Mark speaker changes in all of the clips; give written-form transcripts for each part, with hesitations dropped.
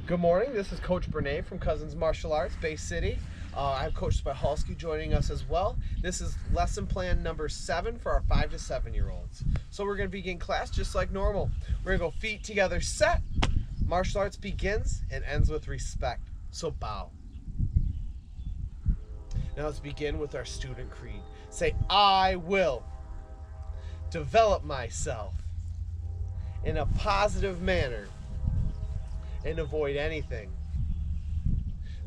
Speaker 1: Good morning, this is Coach Bernay from Cousins Martial Arts, Bay City. I have Coach Spihalski joining us as well. This is lesson plan number 7 for our 5 to 7 year olds. So we're going to begin class just like normal. We're going to go feet together, set. Martial arts begins and ends with respect. So bow. Now let's begin with our student creed. Say, I will develop myself in a positive manner and avoid anything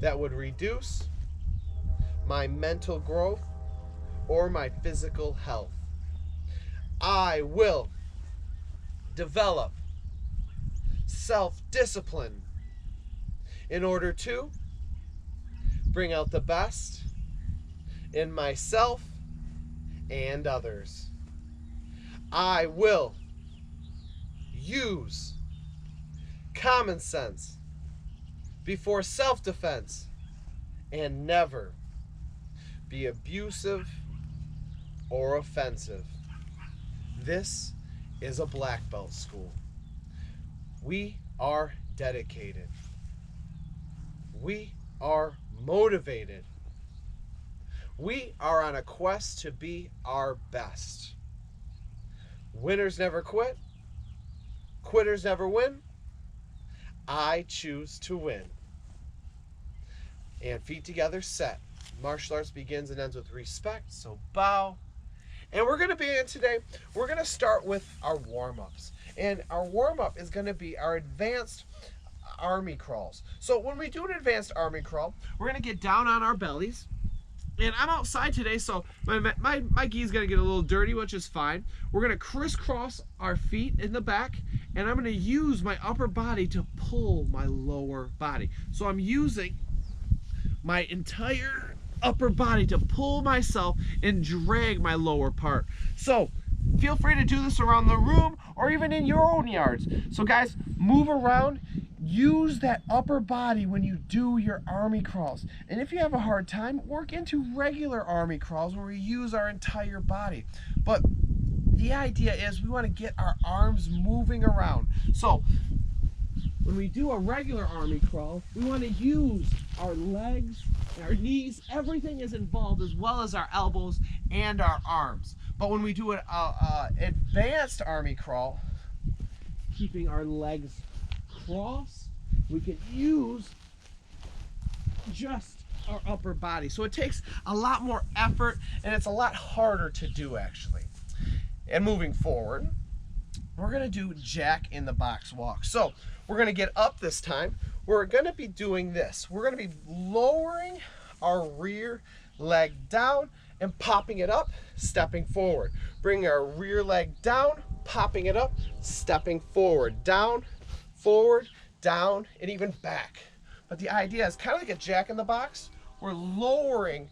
Speaker 1: that would reduce my mental growth or my physical health. I will develop self-discipline in order to bring out the best in myself and others. I will use common sense before self-defense and never be abusive or offensive. This is a black belt school. We are dedicated. We are motivated. We are on a quest to be our best. Winners never quit. Quitters never win. I choose to win. And feet together, set. Martial arts begins and ends with respect, so bow. And we're going to begin today, we're going to start with our warm-ups. And our warm-up is going to be our advanced army crawls. So when we do an advanced army crawl, we're going to get down on our bellies. And I'm outside today, so my gi's going to get a little dirty, which is fine. We're going to crisscross our feet in the back, and I'm going to use my upper body to pull my lower body. So I'm using my entire upper body to pull myself and drag my lower part. So feel free to do this around the room or even in your own yards. So guys, move around. Use that upper body when you do your army crawls. And if you have a hard time, work into regular army crawls where we use our entire body. But the idea is we want to get our arms moving around. So when we do a regular army crawl, we want to use our legs, our knees, everything is involved, as well as our elbows and our arms. But when we do an advanced army crawl, keeping our legs crossed, we can use just our upper body. So it takes a lot more effort and it's a lot harder to do actually. And moving forward, we're going to do Jack in the Box walk. So we're going to get up this time. We're going to be doing this. We're going to be lowering our rear leg down and popping it up, stepping forward. Bring our rear leg down, popping it up, stepping forward, down, forward, down, and even back. But the idea is kind of like a Jack in the Box. We're lowering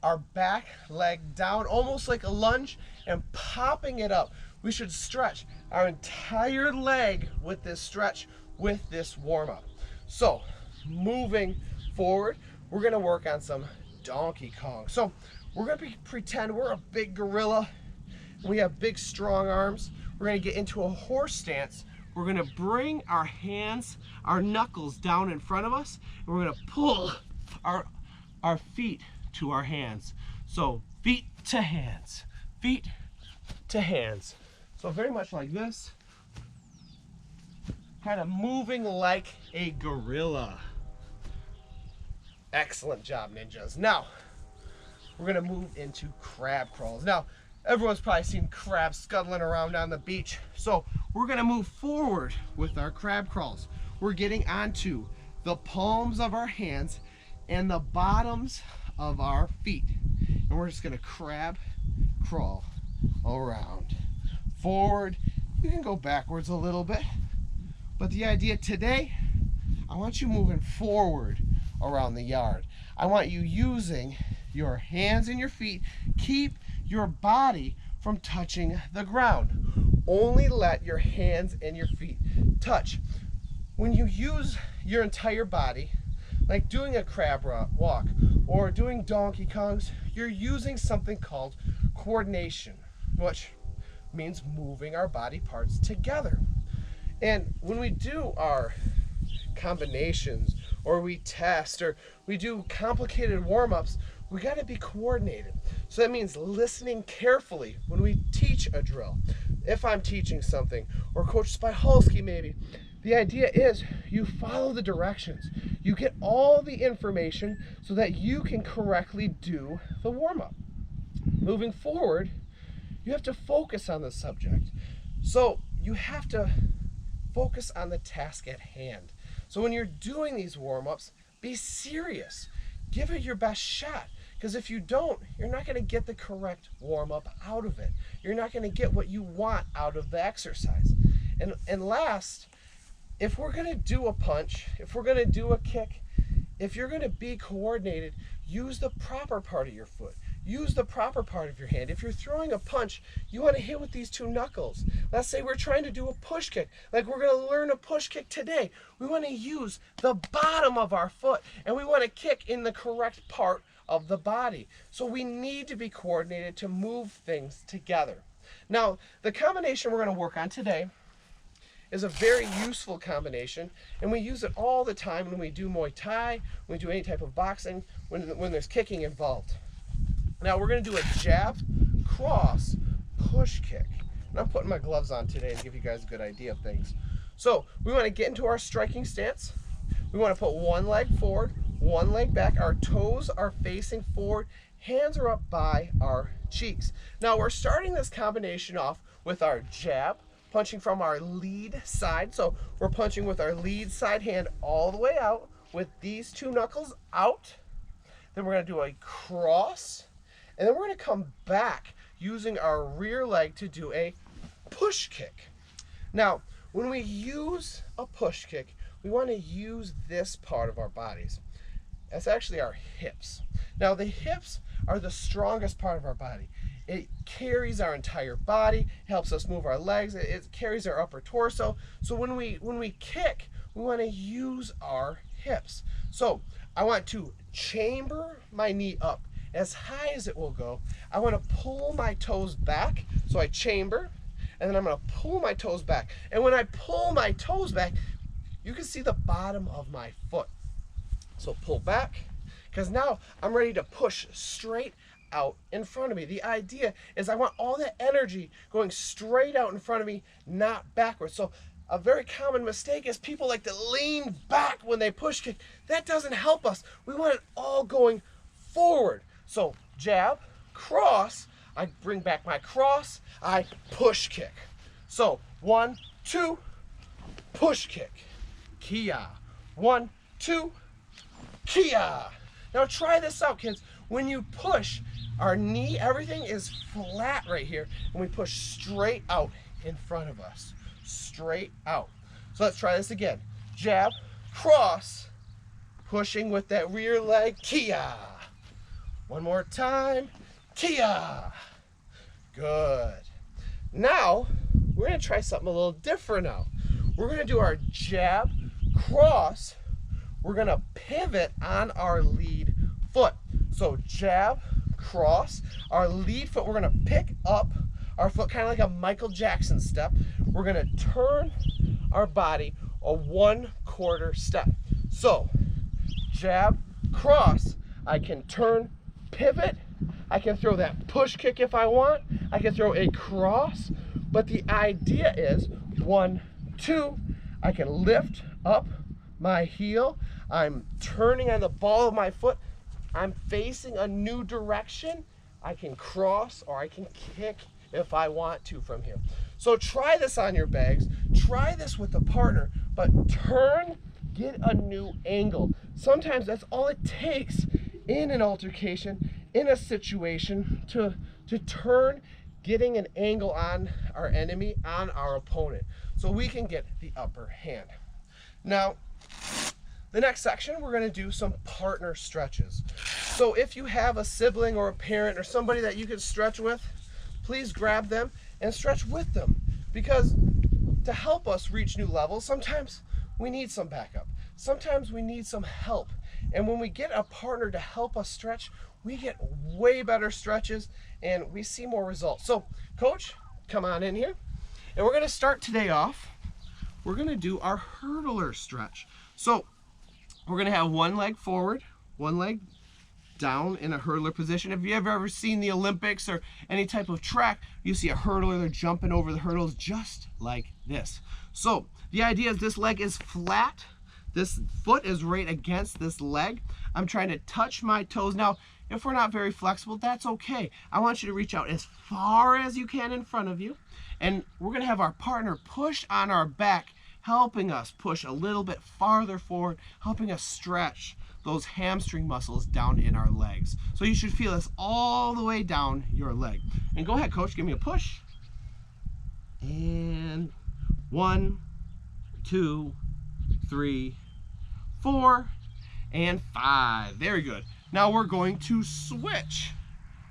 Speaker 1: our back leg down, almost like a lunge, and popping it up. We should stretch our entire leg with this stretch, with this warm-up. So, moving forward, we're gonna work on some Donkey Kong. So, we're gonna pretend we're a big gorilla. We have big, strong arms. We're gonna get into a horse stance. We're gonna bring our hands, our knuckles down in front of us, and we're gonna pull our feet to our hands. So feet to hands, feet to hands. So very much like this, kind of moving like a gorilla. Excellent job, ninjas. Now, we're gonna move into crab crawls. Now, everyone's probably seen crabs scuttling around on the beach. So we're gonna move forward with our crab crawls. We're getting onto the palms of our hands and the bottoms of our feet. And we're just gonna crab crawl around. Forward, you can go backwards a little bit. But the idea today, I want you moving forward around the yard. I want you using your hands and your feet. Keep your body from touching the ground. Only let your hands and your feet touch. When you use your entire body, like doing a crab walk or doing Donkey Kongs, you're using something called coordination, which means moving our body parts together. And when we do our combinations, or we test, or we do complicated warm-ups, we got to be coordinated. So that means listening carefully when we teach a drill. If I'm teaching something, or Coach Spihalski maybe, the idea is you follow the directions. You get all the information so that you can correctly do the warm-up. Moving forward, you have to focus on the subject. So you have to focus on the task at hand. So when you're doing these warm-ups, be serious. Give it your best shot. Because if you don't, you're not going to get the correct warm-up out of it. You're not going to get what you want out of the exercise. And last, if we're going to do a punch, if we're going to do a kick, if you're going to be coordinated, use the proper part of your foot. Use the proper part of your hand. If you're throwing a punch, you want to hit with these two knuckles. Let's say we're trying to do a push kick. Like we're going to learn a push kick today. We want to use the bottom of our foot, and we want to kick in the correct part of the body. So we need to be coordinated to move things together. Now, the combination we're going to work on today is a very useful combination, and we use it all the time when we do Muay Thai, when we do any type of boxing, when there's kicking involved. Now we're going to do a jab, cross, push kick. And I'm putting my gloves on today to give you guys a good idea of things. So we want to get into our striking stance. We want to put one leg forward, one leg back. Our toes are facing forward. Hands are up by our cheeks. Now we're starting this combination off with our jab, punching from our lead side. So we're punching with our lead side hand all the way out with these two knuckles out. Then we're going to do a cross. And then we're going to come back using our rear leg to do a push kick. Now, when we use a push kick, we want to use this part of our bodies. That's actually our hips. Now, the hips are the strongest part of our body. It carries our entire body, helps us move our legs, it carries our upper torso. So when we kick, we want to use our hips. So I want to chamber my knee up as high as it will go. I want to pull my toes back. So I chamber, and then I'm going to pull my toes back. And when I pull my toes back, you can see the bottom of my foot. So pull back, because now I'm ready to push straight out in front of me. The idea is I want all that energy going straight out in front of me, not backwards. So a very common mistake is people like to lean back when they push kick. That doesn't help us. We want it all going forward. So jab, cross, I bring back my cross, I push kick. So 1, 2, push kick, kia. 1, 2, kia. Now try this out, kids. When you push, our knee, everything is flat right here, and we push straight out in front of us. Straight out. So let's try this again. Jab, cross, pushing with that rear leg, kia. One more time, kia. Good. Now, we're going to try something a little different now. We're going to do our jab, cross. We're going to pivot on our lead foot. So jab, cross. Our lead foot, we're going to pick up our foot, kind of like a Michael Jackson step. We're going to turn our body a 1/4 step. So jab, cross. I can turn, pivot. I can throw that push kick if I want. I can throw a cross. But the idea is 1, 2. I can lift up my heel. I'm turning on the ball of my foot. I'm facing a new direction. I can cross or I can kick if I want to from here. So try this on your bags. Try this with a partner, but turn, get a new angle. Sometimes that's all it takes in an altercation, in a situation, to turn, getting an angle on our enemy, on our opponent, so we can get the upper hand. Now, the next section, we're going to do some partner stretches. So if you have a sibling or a parent or somebody that you can stretch with, please grab them and stretch with them, because to help us reach new levels, sometimes we need some backup. Sometimes we need some help. And when we get a partner to help us stretch, we get way better stretches and we see more results. So, Coach, come on in here. And we're going to start today off. we're going to do our hurdler stretch. So we're going to have one leg forward, one leg down in a hurdler position. If you have ever seen the Olympics or any type of track, you see a hurdler, they're jumping over the hurdles just like this. So the idea is this leg is flat, this foot is right against this leg. I'm trying to touch my toes. Now, if we're not very flexible, that's okay. I want you to reach out as far as you can in front of you, and we're gonna have our partner push on our back, helping us push a little bit farther forward, helping us stretch those hamstring muscles down in our legs. So you should feel this all the way down your leg. And go ahead, coach, give me a push. And 1, 2, 3, 4, and 5. Very good. Now we're going to switch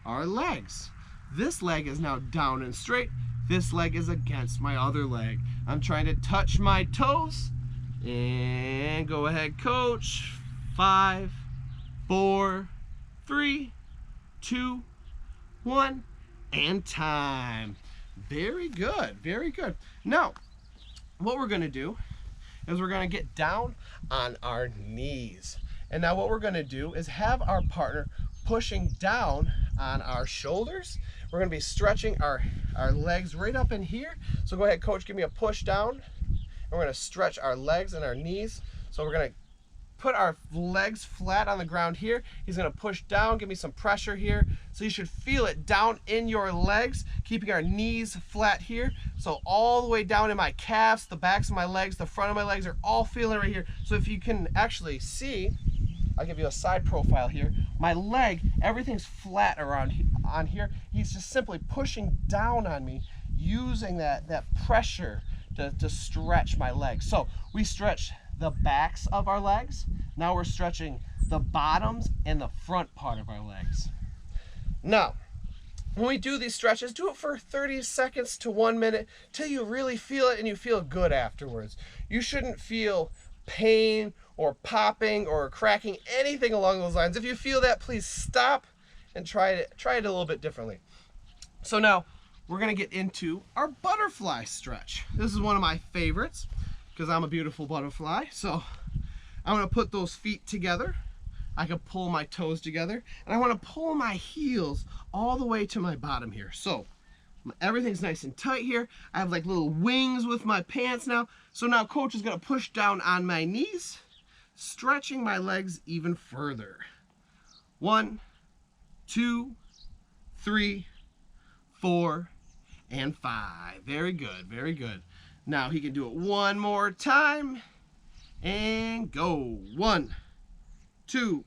Speaker 1: our legs. This leg is now down and straight. This leg is against my other leg. I'm trying to touch my toes. And go ahead, coach. 5, 4, 3, 2, 1, and time. Very good, very good. Now, what we're gonna do is we're gonna get down on our knees. And now what we're gonna do is have our partner pushing down on our shoulders. We're gonna be stretching our legs right up in here. So go ahead, coach, give me a push down. And we're gonna stretch our legs and our knees. So we're gonna put our legs flat on the ground here. He's gonna push down, give me some pressure here. So you should feel it down in your legs, keeping our knees flat here. So all the way down in my calves, the backs of my legs, the front of my legs are all feeling right here. So if you can actually see, I'll give you a side profile here. My leg, everything's flat around on here. He's just simply pushing down on me, using that pressure to stretch my legs. So we stretch the backs of our legs. Now we're stretching the bottoms and the front part of our legs. Now, when we do these stretches, do it for 30 seconds to 1 minute till you really feel it and you feel good afterwards. You shouldn't feel pain or popping or cracking, anything along those lines. If you feel that, please stop and try it a little bit differently. So now we're gonna get into our butterfly stretch. This is one of my favorites because I'm a beautiful butterfly. So I'm gonna put those feet together. I can pull my toes together, and I wanna pull my heels all the way to my bottom here. So everything's nice and tight here. I have like little wings with my pants now. So now coach is gonna push down on my knees, stretching my legs even further. 1, 2, 3, 4, and 5. Very good, very good. Now he can do it one more time and go. 1, 2,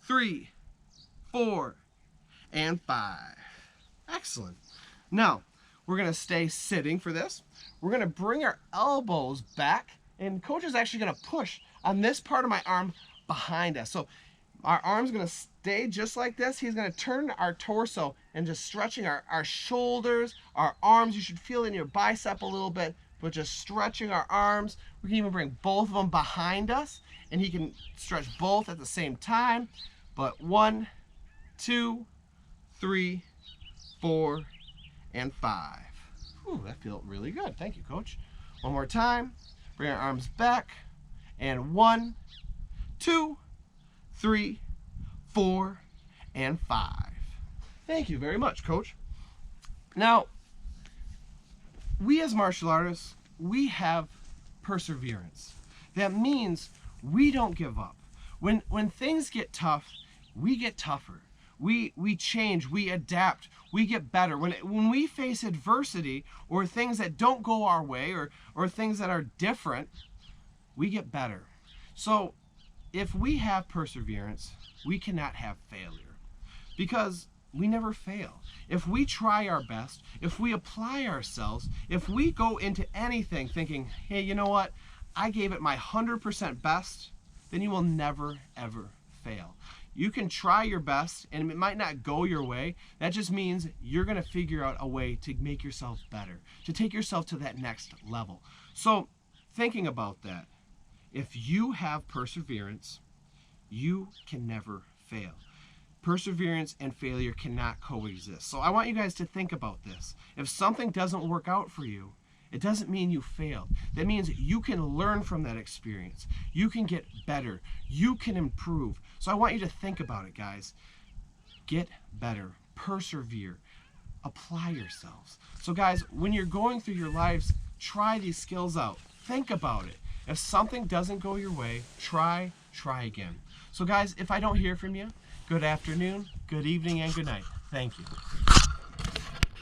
Speaker 1: 3, 4, and 5. Excellent. Now we're gonna stay sitting for this. We're gonna bring our elbows back, and coach is actually gonna push on this part of my arm behind us. So our arm's gonna stay just like this. He's gonna turn our torso and just stretching our shoulders, our arms. You should feel in your bicep a little bit, but just stretching our arms. We can even bring both of them behind us, and he can stretch both at the same time. But 1, 2, 3, 4, and 5. Ooh, that felt really good. Thank you, coach. One more time. Bring our arms back. And 1, 2, 3, 4, and 5. Thank you very much, coach. Now, we as martial artists, we have perseverance. That means we don't give up. When things get tough, we get tougher. We change, we adapt, we get better. When we face adversity or things that don't go our way or things that are different, we get better. So if we have perseverance, we cannot have failure because we never fail. If we try our best, if we apply ourselves, if we go into anything thinking, hey, you know what? I gave it my 100% best, then you will never, ever fail. You can try your best and it might not go your way. That just means you're gonna figure out a way to make yourself better, to take yourself to that next level. So thinking about that, if you have perseverance, you can never fail. Perseverance and failure cannot coexist. So I want you guys to think about this. If something doesn't work out for you, It doesn't mean you failed. That means you can learn from that experience. You can get better. You can improve. So I want you to think about it, guys. Get better. Persevere. Apply yourselves. So guys, when you're going through your lives, try these skills out. Think about it. If something doesn't go your way, try again. So guys, if I don't hear from you, good afternoon, good evening, and good night. Thank you.